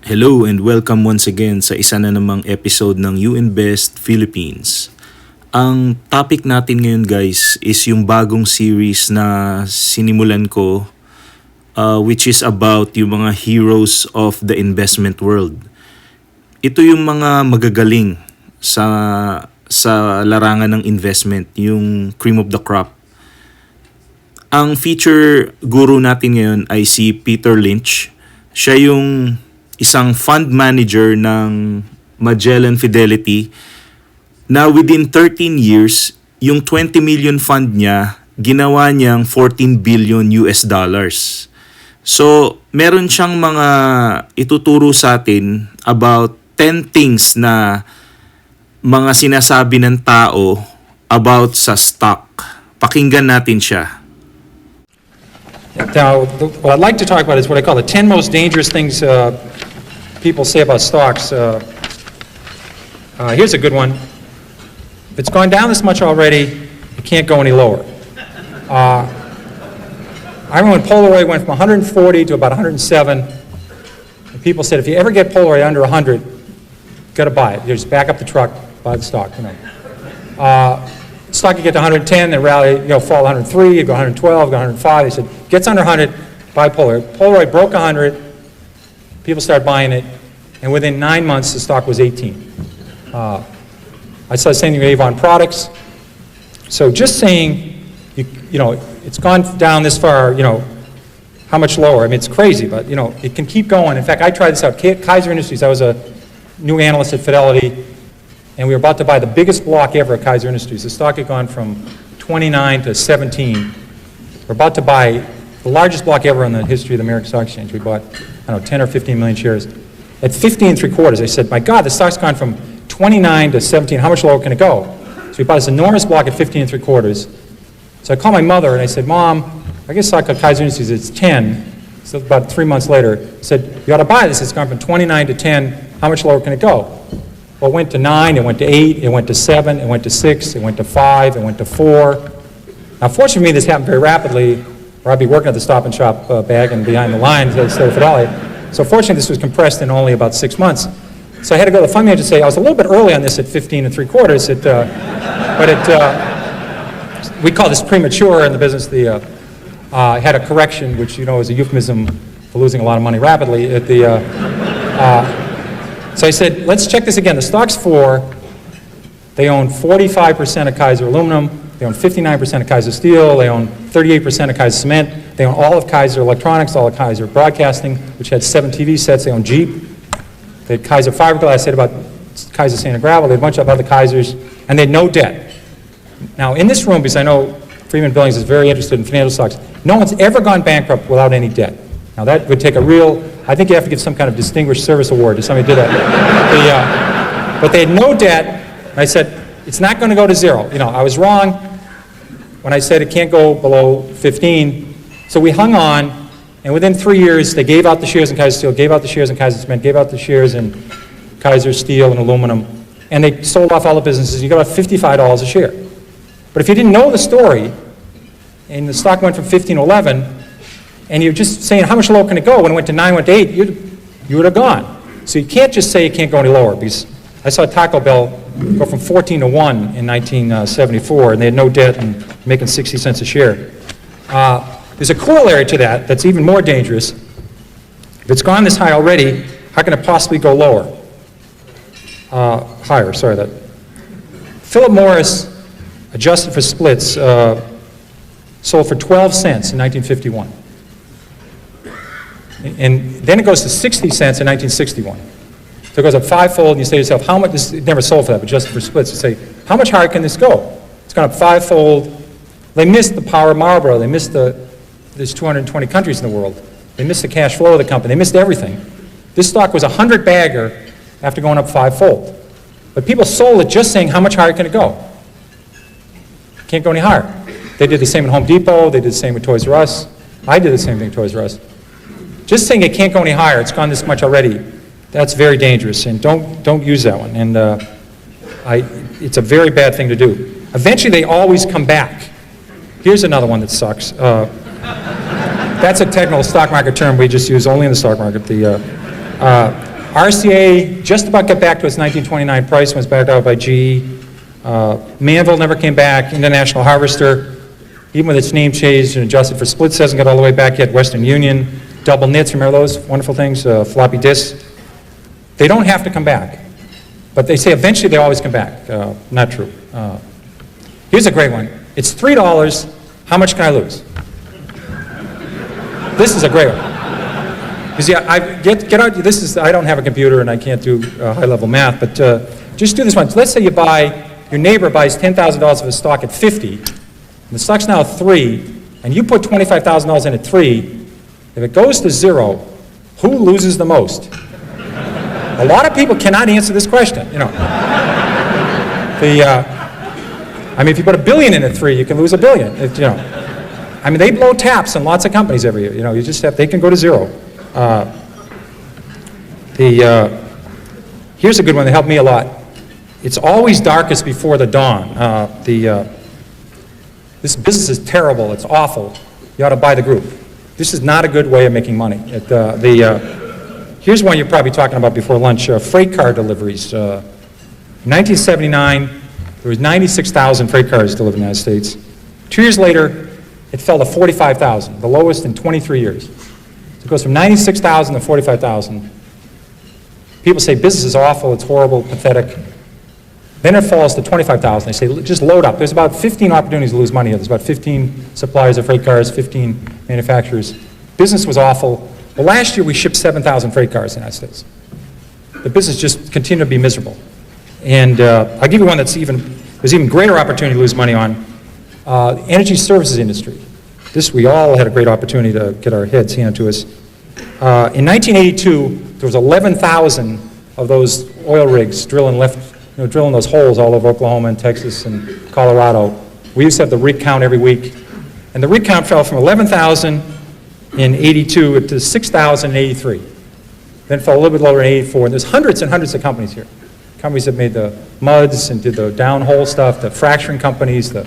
Hello and welcome once again sa isa na namang episode ng You Invest Philippines. Ang topic natin ngayon guys is yung bagong series na sinimulan ko which is about yung mga heroes of the investment world. Ito yung mga magagaling sa larangan ng investment, yung cream of the crop. Ang feature guru natin ngayon ay si Peter Lynch. Siya yung isang fund manager ng Magellan Fidelity na within 13 years, yung 20 million fund niya, ginawa niyang 14 billion US dollars. So, meron siyang mga ituturo sa atin about 10 things na mga sinasabi ng tao about sa stock. Pakinggan natin siya. Now, what I'd like to talk about is what I call the 10 most dangerous things people say about stocks. Here's a good one. If it's gone down this much already, it can't go any lower. I remember when Polaroid went from 140 to about 107, and people said, if you ever get Polaroid under 100, you've got to buy it. You just back up the truck, buy the stock. Stock could get to 110, then rally, fall 103, you go 112, go 105. They said, gets under 100, buy Polaroid. Polaroid broke 100. People started buying it, and within 9 months, the stock was 18. I saw the same thing with Avon Products. So just saying, it's gone down this far, how much lower? I mean, it's crazy, but, it can keep going. In fact, I tried this out. Kaiser Industries, I was a new analyst at Fidelity, and we were about to buy the biggest block ever at Kaiser Industries. The stock had gone from 29 to 17. We're about to buy the largest block ever in the history of the American Stock Exchange. We bought, 10 or 15 million shares. At 15 3/4, I said, my God, the stock's gone from 29 to 17. How much lower can it go? So we bought this enormous block at 15 3/4. So I called my mother and I said, Mom, I guess stock at Kaiser Industries, it's 10. So about 3 months later, I said, you ought to buy this. It's gone from 29 to 10. How much lower can it go? Well, it went to 9, it went to 8, it went to 7, it went to 6, it went to 5, it went to 4. Now, fortunately for me, this happened very rapidly, or I'd be working at the Stop and Shop bag and behind the lines instead of Fidelity. So fortunately, this was compressed in only about 6 months. So I had to go to the fund manager and say, I was a little bit early on this at 15 3/4, we call this premature in the business. I had a correction, which is a euphemism for losing a lot of money rapidly. So I said, let's check this again. The stock's 4. They own 45% of Kaiser Aluminum. They own 59% of Kaiser Steel. They own 38% of Kaiser Cement. They own all of Kaiser Electronics, all of Kaiser Broadcasting, which had 7 TV sets. They own Jeep. They had Kaiser Fiberglass. I said about Kaiser Sand and Gravel. They had a bunch of other Kaisers, and they had no debt. Now, in this room, because I know Freeman Billings is very interested in financial stocks, no one's ever gone bankrupt without any debt. Now, that would take I think you have to give some kind of distinguished service award to somebody who did that. But they had no debt. And I said, it's not going to go to 0. I was wrong when I said it can't go below 15. So we hung on, and within 3 years, they gave out the shares in Kaiser Steel, gave out the shares in Kaiser Cement, gave out the shares in Kaiser Steel and Aluminum, and they sold off all the businesses. You got about $55 a share. But if you didn't know the story, and the stock went from 15 to 11, and you're just saying how much lower can it go, when it went to 9, went to 8, you would have gone. So you can't just say it can't go any lower, because I saw Taco Bell go from 14 to 1 in 1974, and they had no debt and making 60 cents a share. There's a corollary to that that's even more dangerous. If it's gone this high already, how can it possibly go lower? Higher, sorry. Philip Morris, adjusted for splits, sold for 12 cents in 1951. And then it goes to 60 cents in 1961. So it goes up 5-fold, and you say to yourself, how much, this never sold for that, but just for splits, you say, how much higher can this go? It's gone up 5-fold. They missed the power of Marlboro. They missed there's 220 countries in the world. They missed the cash flow of the company. They missed everything. This stock was a 100-bagger after going up 5-fold. But people sold it just saying, how much higher can it go? Can't go any higher. They did the same at Home Depot. They did the same with Toys R Us. I did the same thing at Toys R Us. Just saying it can't go any higher, it's gone this much already, that's very dangerous, and don't use that one. And it's a very bad thing to do. Eventually, they always come back. Here's another one that sucks. That's a technical stock market term we just use only in the stock market. RCA just about got back to its 1929 price when it was backed out by GE. Manville never came back. International Harvester, even with its name changed and adjusted for splits, hasn't got all the way back yet. Western Union, double knits, remember those wonderful things, floppy disks? They don't have to come back, but they say eventually they always come back. Not true. Here's a great one. It's $3. How much can I lose? This is a great one. You see, get out. This is, I don't have a computer and I can't do high-level math, but just do this one. So let's say you buy, your neighbor buys $10,000 of a stock at 50, and the stock's now 3, and you put $25,000 in at 3. If it goes to 0, who loses the most? A lot of people cannot answer this question. You know, I mean, if you put $1 billion in at 3, you can lose $1 billion. You know, I mean, they blow taps in lots of companies every year. You know, you just have, they can go to 0. Here's a good one that helped me a lot. It's always darkest before the dawn. This business is terrible. It's awful. You ought to buy the group. This is not a good way of making money. Here's one you're probably talking about before lunch, freight car deliveries. In 1979, there was 96,000 freight cars delivered in the United States. 2 years later, it fell to 45,000, the lowest in 23 years. So it goes from 96,000 to 45,000. People say business is awful, it's horrible, pathetic. Then it falls to 25,000. They say, just load up. There's about 15 opportunities to lose money here. There's about 15 suppliers of freight cars, 15 manufacturers. Business was awful. Well, last year we shipped 7,000 freight cars in the United States. The business just continued to be miserable. And I'll give you one that's there's even greater opportunity to lose money on. Energy services industry. This we all had a great opportunity to get our heads handed to us. In 1982, there was 11,000 of those oil rigs drilling those holes all over Oklahoma and Texas and Colorado. We used to have the rig count every week. And the rig count fell from 11,000 in 82 to 6,000 in 83. Then fell a little bit lower in 84. And there's hundreds and hundreds of companies here. Companies that made the muds and did the downhole stuff, the fracturing companies, the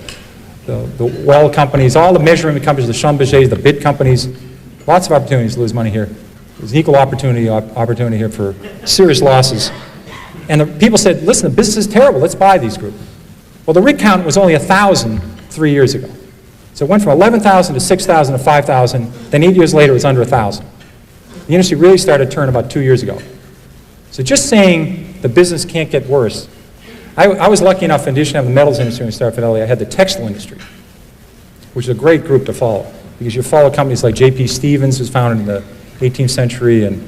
well companies, all the measurement companies, the Schlumbergers, the bid companies. Lots of opportunities to lose money here. There's an equal opportunity here for serious losses. And the people said, listen, the business is terrible, let's buy these groups. Well, the rig count was only 1,000 3 years ago. So it went from 11,000 to 6,000 to 5,000, then 8 years later it was under 1,000. The industry really started to turn about 2 years ago. So just saying the business can't get worse. I was lucky enough, in addition to have the metals industry when I started Fidelity, I had the textile industry, which is a great group to follow, because you follow companies like J.P. Stevens, who was founded in the 18th century, and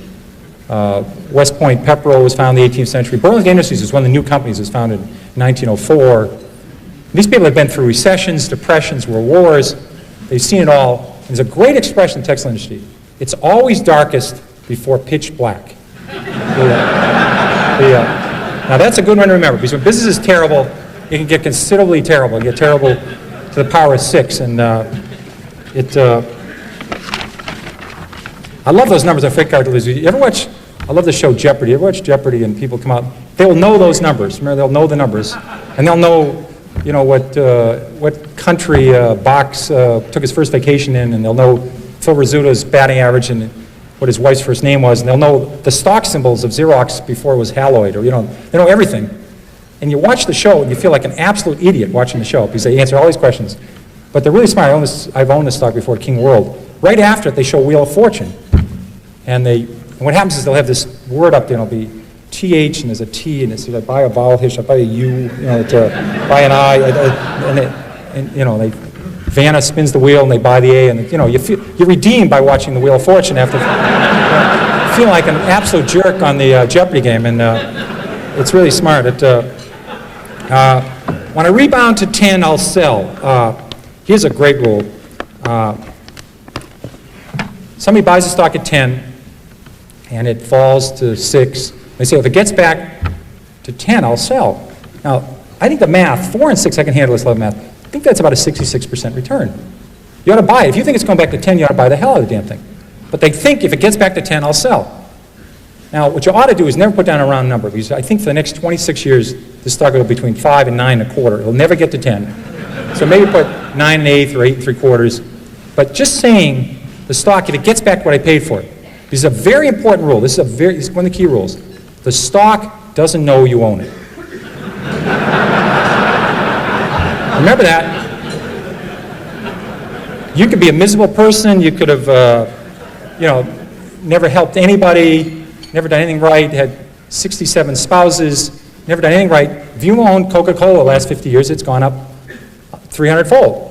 West Point Pepperell was founded in the 18th century. Burlington Industries was one of the new companies that was founded in 1904. These people have been through recessions, depressions, world wars. They've seen it all. There's a great expression in the textile industry. It's always darkest before pitch black. Now that's a good one to remember, because when business is terrible, it can get considerably terrible. It can get terrible to the power of 6. And I love those numbers on freight car deliveries. You ever watch, I love the show Jeopardy. You ever watch Jeopardy and people come out, they'll know those numbers. Remember, they'll know the numbers. And they'll know, you know, what country Box took his first vacation in, and they'll know Phil Rizzuto's batting average and what his wife's first name was, and they'll know the stock symbols of Xerox before it was Haloid, or, you know, they know everything. And you watch the show and you feel like an absolute idiot watching the show, because they answer all these questions. But they're really smart. I've owned this stock before, King World. Right after it, they show Wheel of Fortune. And what happens is they'll have this word up there, and it'll be TH, and there's a T, and it's like, buy a vowel here, should I buy a U, you know, buy an I, and you know, Vanna spins the wheel, and they buy the A, and you know, you're redeemed by watching the Wheel of Fortune after feeling like an absolute jerk on the Jeopardy game, and it's really smart. When I rebound to 10, I'll sell. Here's a great rule. Somebody buys a stock at 10, and it falls to 6. They say, if it gets back to 10, I'll sell. Now, I think the math, 4 and 6, I can handle this level math. I think that's about a 66% return. You ought to buy it. If you think it's going back to 10, you ought to buy the hell out of the damn thing. But they think if it gets back to 10, I'll sell. Now, what you ought to do is never put down a round number, because I think for the next 26 years, this stock will go between 5 and 9 1/4. It'll never get to 10. So maybe put 9 1/8 or 8 3/4. But just saying the stock, if it gets back what I paid for it, this is a very important rule. This is one of the key rules. The stock doesn't know you own it. Remember that. You could be a miserable person, you could have, never helped anybody, never done anything right, had 67 spouses, never done anything right. If you own Coca-Cola the last 50 years, it's gone up 300-fold.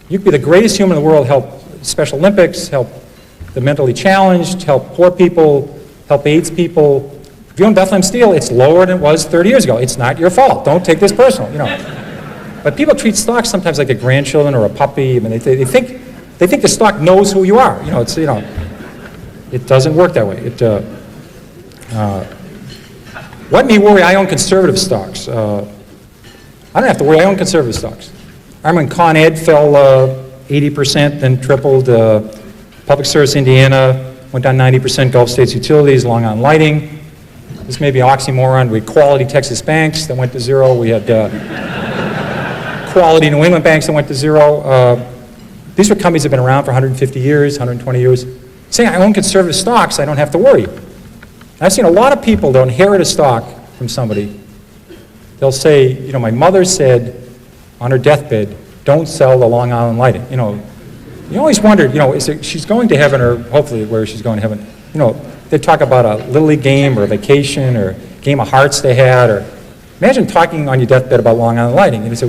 You could be the greatest human in the world, help Special Olympics, help the mentally challenged, help poor people, help AIDS people. If you own Bethlehem Steel, it's lower than it was 30 years ago. It's not your fault. Don't take this personal, But people treat stocks sometimes like a grandchildren or a puppy. I mean, they think the stock knows who you are. It doesn't work that way. Let me worry. I own conservative stocks. I don't have to worry. I own conservative stocks. I remember when Con Ed fell 80%, then tripled. Public Service Indiana went down 90%. Gulf States Utilities, Long Island Lighting. This may be an oxymoron. We had Quality Texas Banks that went to zero. We had Quality New England Banks that went to zero. These were companies that have been around for 150 years, 120 years. Saying I own conservative stocks, I don't have to worry. I've seen a lot of people that inherit a stock from somebody. They'll say, my mother said on her deathbed, don't sell the Long Island Lighting. You always wondered, she's going to heaven, or hopefully where she's going to heaven. They talk about a Little League game or a vacation or a game of hearts they had, or imagine talking on your deathbed about Long Island Lighting. And you say,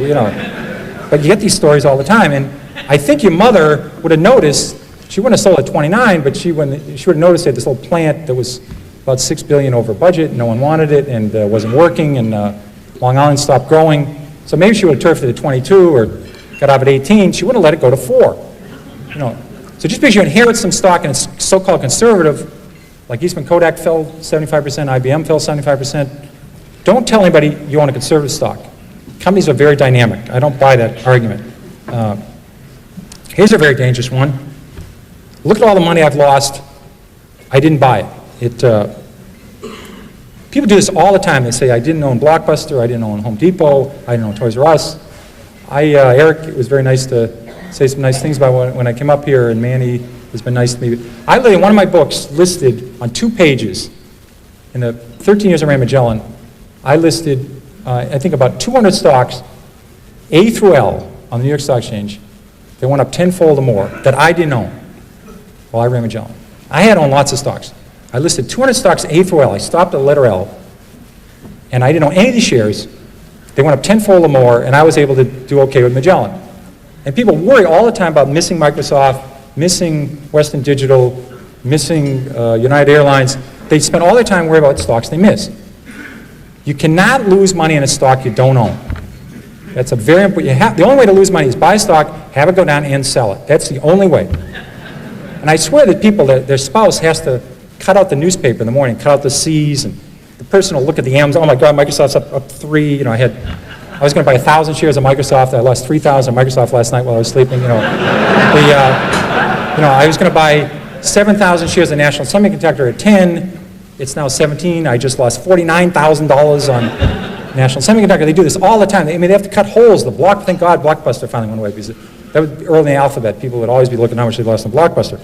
but you get these stories all the time. And I think your mother would have noticed, she wouldn't have sold at 29, but she would have noticed they had this little plant that was about $6 billion over budget, no one wanted it, and wasn't working, and Long Island stopped growing. So maybe she would have turfed it at 22 or got out at 18, she wouldn't have let it go to 4. So just because you inherit some stock and it's so-called conservative, like Eastman Kodak fell 75%, IBM fell 75%, don't tell anybody you own a conservative stock. Companies are very dynamic. I don't buy that argument. Here's a very dangerous one. Look at all the money I've lost. I didn't buy it. People do this all the time. They say, I didn't own Blockbuster, I didn't own Home Depot, I didn't own Toys R Us. Eric, it was very nice to say some nice things about when I came up here, and Manny has been nice to me. I literally, in one of my books, listed on 2 pages, in the 13 years I ran Magellan, I listed, I think about 200 stocks, A through L, on the New York Stock Exchange. They went up tenfold or more that I didn't own while I ran Magellan. I had owned lots of stocks. I listed 200 stocks A through L. I stopped at the letter L, and I didn't own any of these shares. They went up tenfold or more, and I was able to do okay with Magellan. And people worry all the time about missing Microsoft, missing Western Digital, missing United Airlines. They spend all their time worrying about stocks they miss. You cannot lose money in a stock you don't own. That's a very important. The only way to lose money is buy a stock, have it go down, and sell it. That's the only way. And I swear that people, their spouse has to cut out the newspaper in the morning, cut out the C's, and the person will look at the Amazon. Oh my God, Microsoft's up 3. I was going to buy 1,000 shares of Microsoft. I lost 3,000 Microsoft last night while I was sleeping. I was going to buy 7,000 shares of National Semiconductor at 10. It's now 17. I just lost $49,000 on National Semiconductor. They do this all the time. They have to cut holes. Thank God Blockbuster finally went away, because that was early in the alphabet. People would always be looking how much they lost on Blockbuster.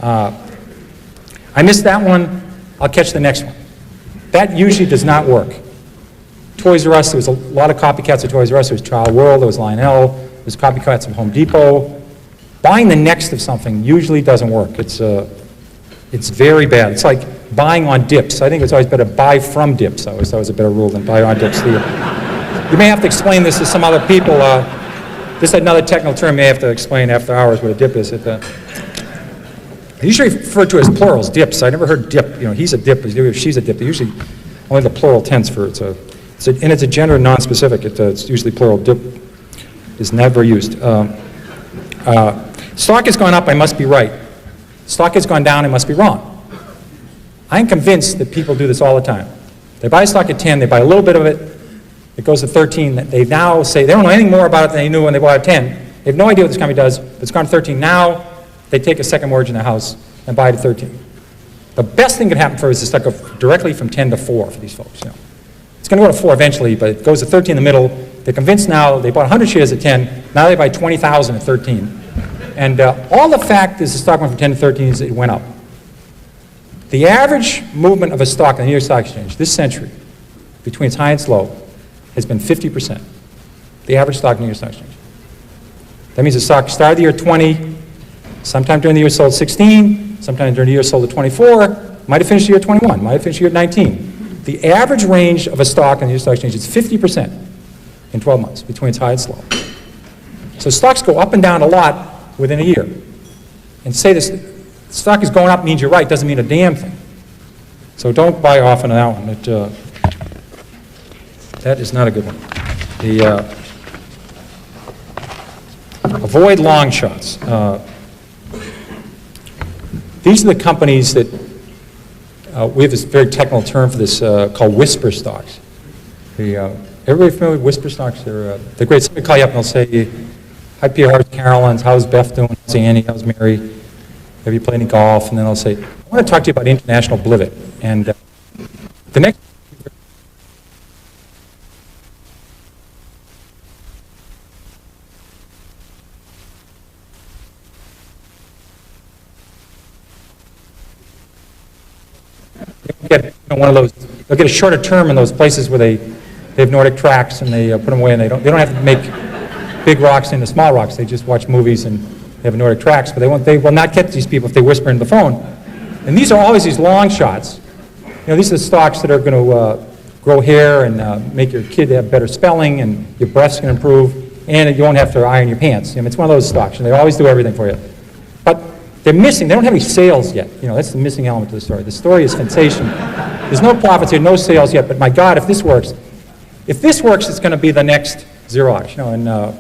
I missed that one. I'll catch the next one. That usually does not work. Toys R Us, there was a lot of copycats of Toys R Us. There was Child World, there was Lionel, there was copycats of Home Depot. Buying the next of something usually doesn't work. It's very bad. It's like buying on dips. I think it's always better to buy from dips. I always thought it was a better rule than buy on dips. You may have to explain this to some other people. This is another technical term you may have to explain after hours what a dip is. They usually refer to it as plurals, dips. I never heard dip. He's a dip, she's a dip. They usually only the plural tense for it. And it's a gender non-specific. It's usually plural. Dip is never used. Stock has gone up, I must be right. Stock has gone down, I must be wrong. I'm convinced that people do this all the time. They buy stock at 10, they buy a little bit of it, it goes to 13. They now say they don't know anything more about it than they knew when they bought it at 10. They have no idea what this company does, but it's gone to 13. Now they take a second mortgage in their house and buy it at 13. The best thing that could happen for us is to go directly from 10 to 4 for these folks. It's going to go to 4 eventually, but it goes to 13 in the middle. They're convinced now, they bought 100 shares at 10, now they buy 20,000 at 13. And all the fact is the stock went from 10 to 13 is it went up. The average movement of a stock in the New York Stock Exchange this century, between its high and its low, has been 50%. The average stock in the New York Stock Exchange. That means the stock started the year 20, sometime during the year sold 16, sometime during the year sold at 24, might have finished the year 21, might have finished the year 19. The average range of a stock in the New York Stock Exchange is 50% in 12 months, between its high and its low. So stocks go up and down a lot within a year. And say this stock is going up means you're right, doesn't mean a damn thing. So don't buy often on that one. That is not a good one. Avoid long shots. These are the companies that, we have this very technical term for this called whisper stocks. Everybody familiar with whisper stocks? They're great. Somebody call you up and they'll say, hi Pierre, how's Carolyn's, how's Beth doing, how's Annie, how's Mary, have you played any golf? And then I'll say, I want to talk to you about International Blivet. And the next get one of those, they'll get a shorter term in those places where they have Nordic tracks and they put them away and they don't have to make big rocks into small rocks. They just watch movies and they have Nordic tracks, but they will not catch these people if they whisper into the phone. And these are always these long shots. You know, these are the stocks that are going to grow hair and make your kid have better spelling and your breath's going to improve and you won't have to iron your pants. You know, it's one of those stocks and they always do everything for you. But they're missing, they don't have any sales yet. You know, that's the missing element to the story. The story is sensational. There's no profits here, no sales yet, but my God, if this works, it's going to be the next Xerox, you know,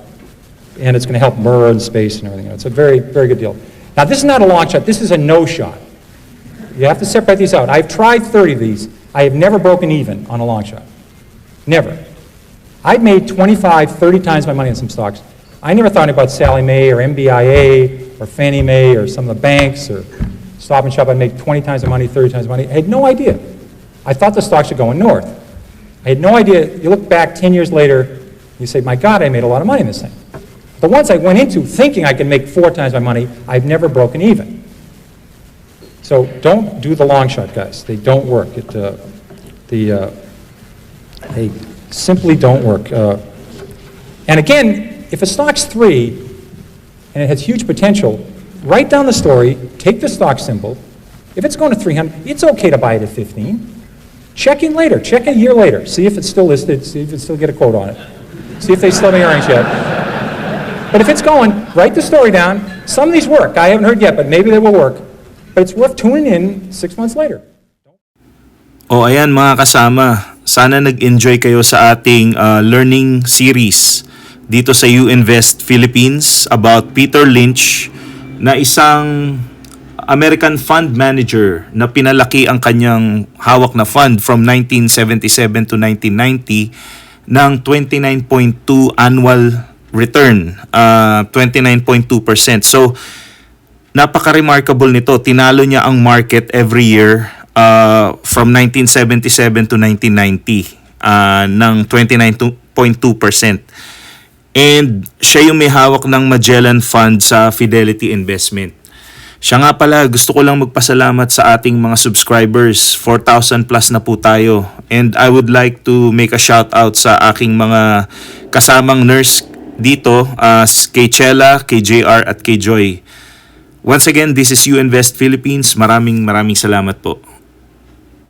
and it's going to help MER and space and everything. It's a very, very good deal. Now, this is not a long shot. This is a no shot. You have to separate these out. I've tried 30 of these. I have never broken even on a long shot. Never. I've made 25, 30 times my money on some stocks. I never thought about Sallie Mae or MBIA or Fannie Mae or some of the banks or Stop and Shop. I'd make 20 times the money, 30 times the money. I had no idea. I thought the stocks were going north. I had no idea. You look back 10 years later, you say, my God, I made a lot of money in this thing. The ones I went into thinking I could make 4 times my money, I've never broken even. So don't do the long shot, guys. They don't work. They simply don't work. And again, if a stock's 3 and it has huge potential, write down the story, take the stock symbol. If it's going to 300, it's okay to buy it at 15. Check in later. Check a year later. See if it's still listed. See if it still get a quote on it. See if they still have any earnings yet. But if it's going, write the story down. Some of these work. I haven't heard yet, but maybe they will work. But it's worth tuning in 6 months later. O ayan mga kasama, sana nag-enjoy kayo sa ating learning series dito sa U-Invest Philippines about Peter Lynch na isang American fund manager na pinalaki ang kanyang hawak na fund from 1977 to 1990 ng 29.2 annual return, 29.2%. So, napaka-remarkable nito. Tinalo niya ang market every year from 1977 to 1990 ng 29.2%. And siya yung may hawak ng Magellan Fund sa Fidelity Investment. Siya nga pala, gusto ko lang magpasalamat sa ating mga subscribers. 4,000 plus na po tayo. And I would like to make a shout out sa aking mga kasamang nurse dito, kay Chela, kay JR at kay Joy. Once again, this is U-Invest Philippines. Maraming salamat po.